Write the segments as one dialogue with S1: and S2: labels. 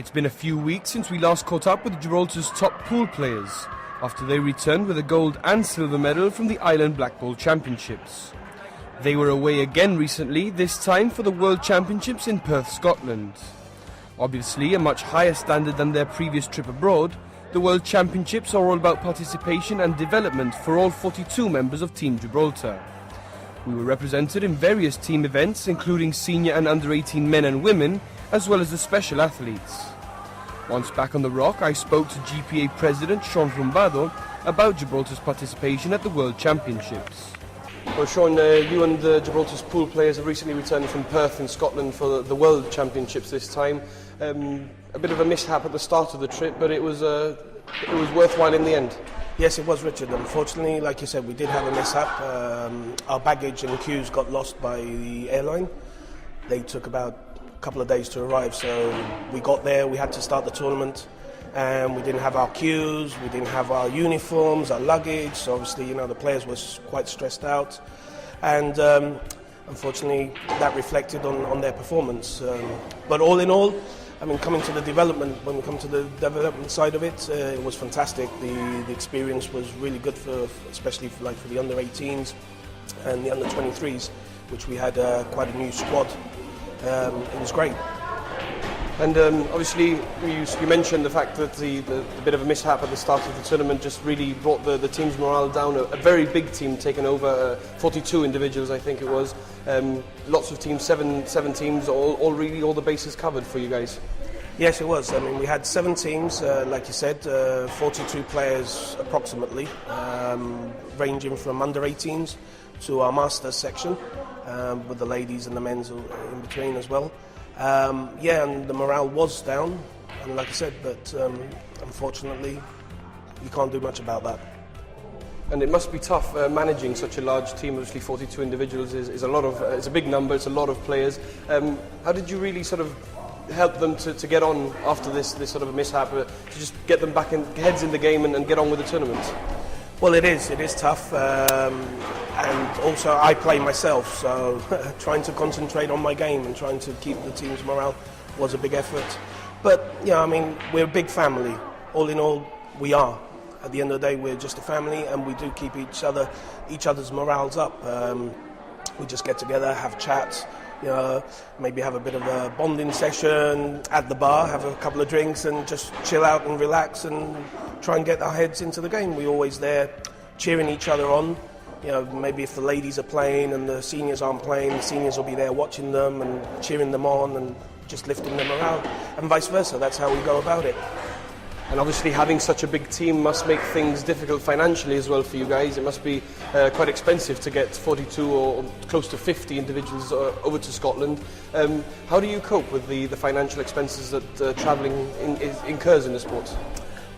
S1: It's been a few weeks since we last caught up with Gibraltar's top pool players, after they returned with a gold and silver medal from the Island Black Ball Championships. They were away again recently, this time for the World Championships in Perth, Scotland. Obviously a much higher standard than their previous trip abroad, the World Championships are all about participation and development for all 42 members of Team Gibraltar. We were represented in various team events, including senior and under-18 men and women, as well as the special athletes. Once back on the Rock, I spoke to GPA President Sean Rumbado about Gibraltar's participation at the World Championships.
S2: Well, Sean, you and Gibraltar's pool players have recently returned from Perth in Scotland for the World Championships this time. A bit of a mishap at the start of the trip, but it was worthwhile in the end.
S3: Yes, it was, Richard. Unfortunately, like you said, we did have a mishap. Our baggage and queues got lost by the airline. They took about a couple of days to arrive, so we got there, we had to start the tournament, and we didn't have our queues, we didn't have our uniforms, our luggage, so obviously, the players were quite stressed out, and unfortunately, that reflected on their performance. But all in all, coming to the development, when we come to the development side of it, it was fantastic. The experience was really good, especially for the under-18s and the under-23s, which we had quite a new squad. It was great.
S2: And obviously, you mentioned the fact that the bit of a mishap at the start of the tournament just really brought the team's morale down. A very big team taken over, 42 individuals, I think it was. Lots of teams, seven teams, all the bases covered for you guys.
S3: Yes, it was. We had 7 teams, like you said, 42 players approximately, ranging from under-18s to our Masters section, with the ladies and the men's in between as well. And the morale was down, and like I said, but unfortunately, you can't do much about that.
S2: And it must be tough managing such a large team. Obviously, 42 individuals is a lot of. It's a big number. It's a lot of players. How did you really sort of help them to get on after this sort of a mishap, to just get them back heads in the game and get on with the tournament?
S3: Well, it is tough, and also I play myself, so trying to concentrate on my game and trying to keep the team's morale was a big effort. But we're a big family. All in all, we are. At the end of the day, we're just a family, and we do keep each other's morales up. We just get together, have chats, maybe have a bit of a bonding session at the bar, have a couple of drinks, and just chill out and relax and try and get our heads into the game. We're always there cheering each other on. Maybe if the ladies are playing and the seniors aren't playing, the seniors will be there watching them and cheering them on and just lifting them around, and vice versa. That's how we go about it.
S2: And obviously having such a big team must make things difficult financially as well for you guys. It must be quite expensive to get 42 or close to 50 individuals over to Scotland. How do you cope with the financial expenses that travelling incurs in the sport?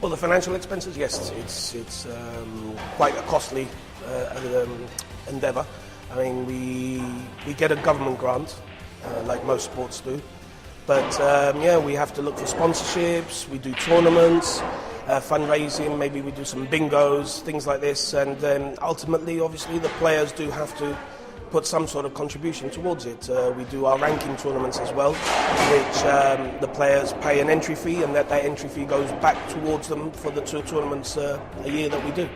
S3: Well, the financial expenses, yes, it's quite a costly endeavour. We get a government grant, like most sports do. But we have to look for sponsorships, we do tournaments, fundraising, maybe we do some bingos, things like this, and then ultimately, obviously, the players do have to put some sort of contribution towards it. We do our ranking tournaments as well, which the players pay an entry fee, and that entry fee goes back towards them for the 2 tournaments a year that we do.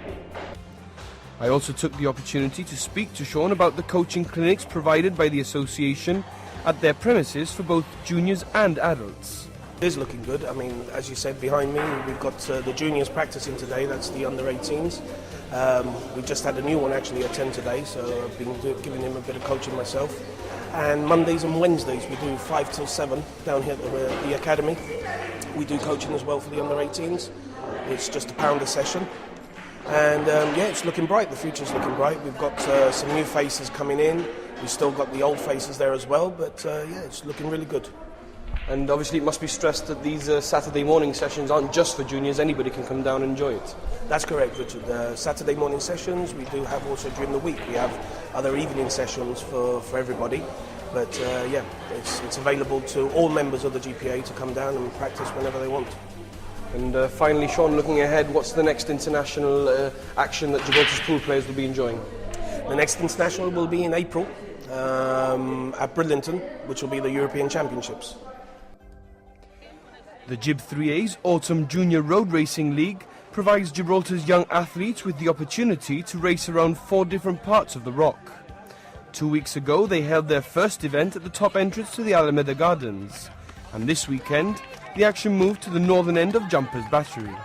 S1: I also took the opportunity to speak to Sean about the coaching clinics provided by the association at their premises for both juniors and adults.
S3: It is looking good. As you said, behind me we've got the juniors practicing today. That's the under-18s. We just had a new one actually attend today, so I've been giving him a bit of coaching myself. And Mondays and Wednesdays we do 5 till 7 down here at the academy. We do coaching as well for the under-18s. It's just £1 a session. And it's looking bright. The future's looking bright. We've got some new faces coming in. We've still got the old faces there as well, but it's looking really good.
S2: And obviously it must be stressed that these Saturday morning sessions aren't just for juniors, anybody can come down and enjoy it.
S3: That's correct, Richard. Saturday morning sessions, we do have also during the week. We have other evening sessions for everybody. But it's available to all members of the GPA to come down and practice whenever they want.
S2: And finally, Sean, looking ahead, what's the next international action that Gibraltar's pool players will be enjoying?
S3: The next international will be in April at Bridlington, which will be the European Championships.
S1: The GIB3A's Autumn Junior Road Racing League provides Gibraltar's young athletes with the opportunity to race around 4 different parts of the Rock. 2 weeks ago they held their first event at the top entrance to the Alameda Gardens, and this weekend the action moved to the northern end of Jumpers Battery.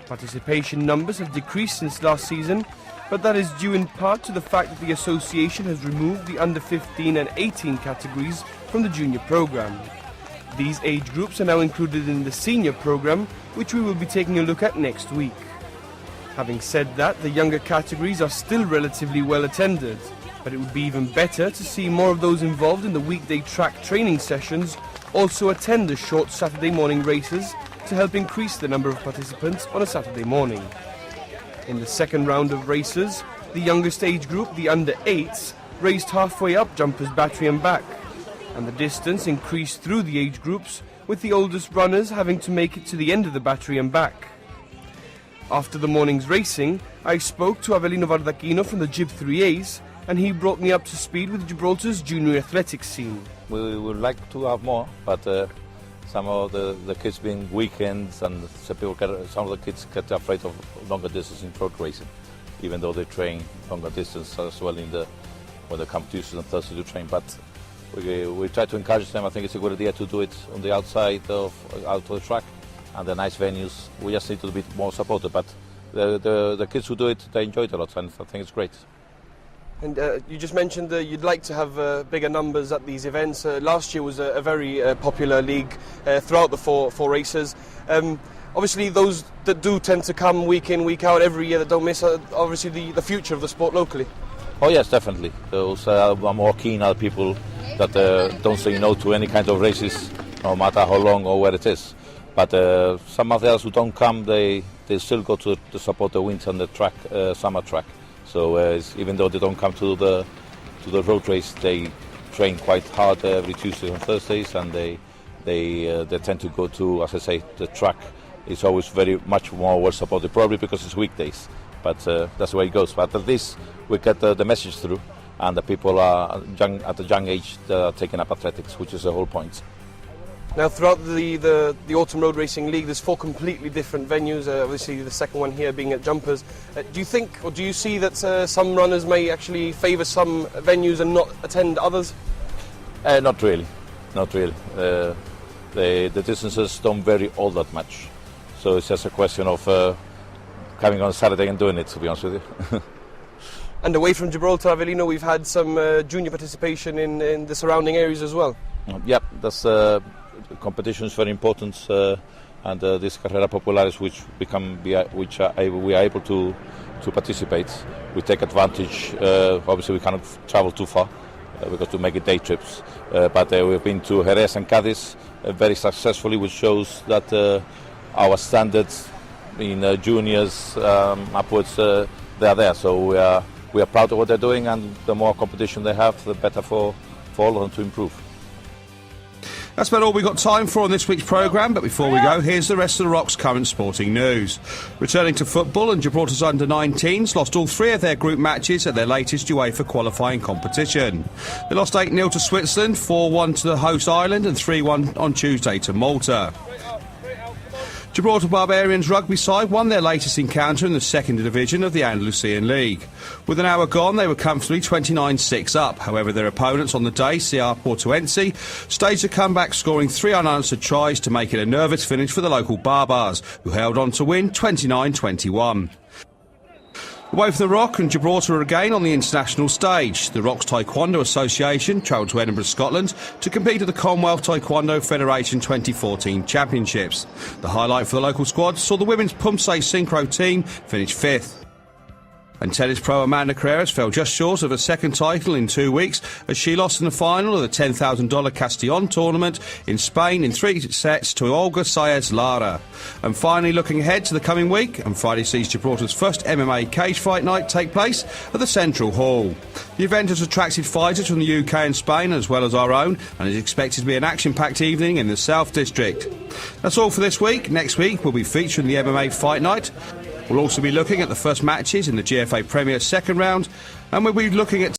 S1: Participation numbers have decreased since last season, but that is due in part to the fact that the association has removed the under 15 and 18 categories from the junior programme. These age groups are now included in the senior programme, which we will be taking a look at next week. Having said that, the younger categories are still relatively well attended, but it would be even better to see more of those involved in the weekday track training sessions also attend the short Saturday morning races to help increase the number of participants on a Saturday morning. In the second round of races, the youngest age group, the under 8s, raced halfway up Jumpers Battery and back, and the distance increased through the age groups, with the oldest runners having to make it to the end of the battery and back. After the morning's racing, I spoke to Avelino Vardachino from the GIB3A's, and he brought me up to speed with Gibraltar's junior athletics scene.
S4: We would like to have more, but some of the kids being weekends, and some of the kids get afraid of longer distance in road racing, even though they train longer distance as well when they come Tuesdays and Thursdays to train. But we try to encourage them. I think it's a good idea to do it on the out of the track, and the nice venues. We just need to be more supported. But the kids who do it, they enjoy it a lot, and I think it's great.
S2: And you just mentioned that you'd like to have bigger numbers at these events. Last year was a very popular league throughout the four races. Obviously, those that do tend to come week in, week out every year that don't miss are obviously the future of the sport locally.
S4: Oh yes, definitely. Those are more keen are people that don't say no to any kind of races, no matter how long or where it is. But some of the others who don't come, they still go to support the winter and the track, summer track. So even though they don't come to the road race, they train quite hard every Tuesdays and Thursdays, and they tend to go to, as I say, the track is always very much more well supported, probably because it's weekdays. But that's the way it goes. But at least we get the message through, and the people are at a young age taking up athletics, which is the whole point.
S2: Now, throughout the Autumn Road Racing League, there's 4 completely different venues. Obviously, the second one here being at Jumpers. Do you think, or do you see that some runners may actually favour some venues and not attend others?
S4: Not really, not really. The distances don't vary all that much, so it's just a question of coming on Saturday and doing it, to be honest with you.
S2: And away from Gibraltar, Avelino, we've had some junior participation in the surrounding areas as well.
S4: Yep, that's competition is very important, and this Carrera Populares, which we are able to participate, we take advantage. Obviously, we cannot travel too far because to make it day trips, but we've been to Jerez and Cádiz very successfully, which shows that our standards in juniors upwards they are there. So we are proud of what they're doing, and the more competition they have, the better for all of them to improve.
S5: That's about all we've got time for on this week's programme, but before we go, here's the rest of the Rock's current sporting news. Returning to football, and Gibraltar's under-19s lost all 3 of their group matches at their latest UEFA qualifying competition. They lost 8-0 to Switzerland, 4-1 to the host Ireland and 3-1 on Tuesday to Malta. Gibraltar Barbarians rugby side won their latest encounter in the second division of the Andalusian League. With an hour gone, they were comfortably 29-6 up. However, their opponents on the day, CR Portuense, staged a comeback, scoring 3 unanswered tries to make it a nervous finish for the local Barbars, who held on to win 29-21. Away from the Rock, and Gibraltar are again on the international stage. The Rock's Taekwondo Association travelled to Edinburgh, Scotland to compete at the Commonwealth Taekwondo Federation 2014 Championships. The highlight for the local squad saw the women's Pumse Synchro team finish 5th. And tennis pro Amanda Carreras fell just short of a second title in 2 weeks as she lost in the final of the $10,000 Castellón tournament in Spain in 3 sets to Olga Saez Lara. And finally, looking ahead to the coming week, and Friday sees Gibraltar's first MMA cage fight night take place at the Central Hall. The event has attracted fighters from the UK and Spain as well as our own, and is expected to be an action-packed evening in the South District. That's all for this week. Next week we'll be featuring the MMA fight night. We'll also be looking at the first matches in the GFA Premier second round, and we'll be looking at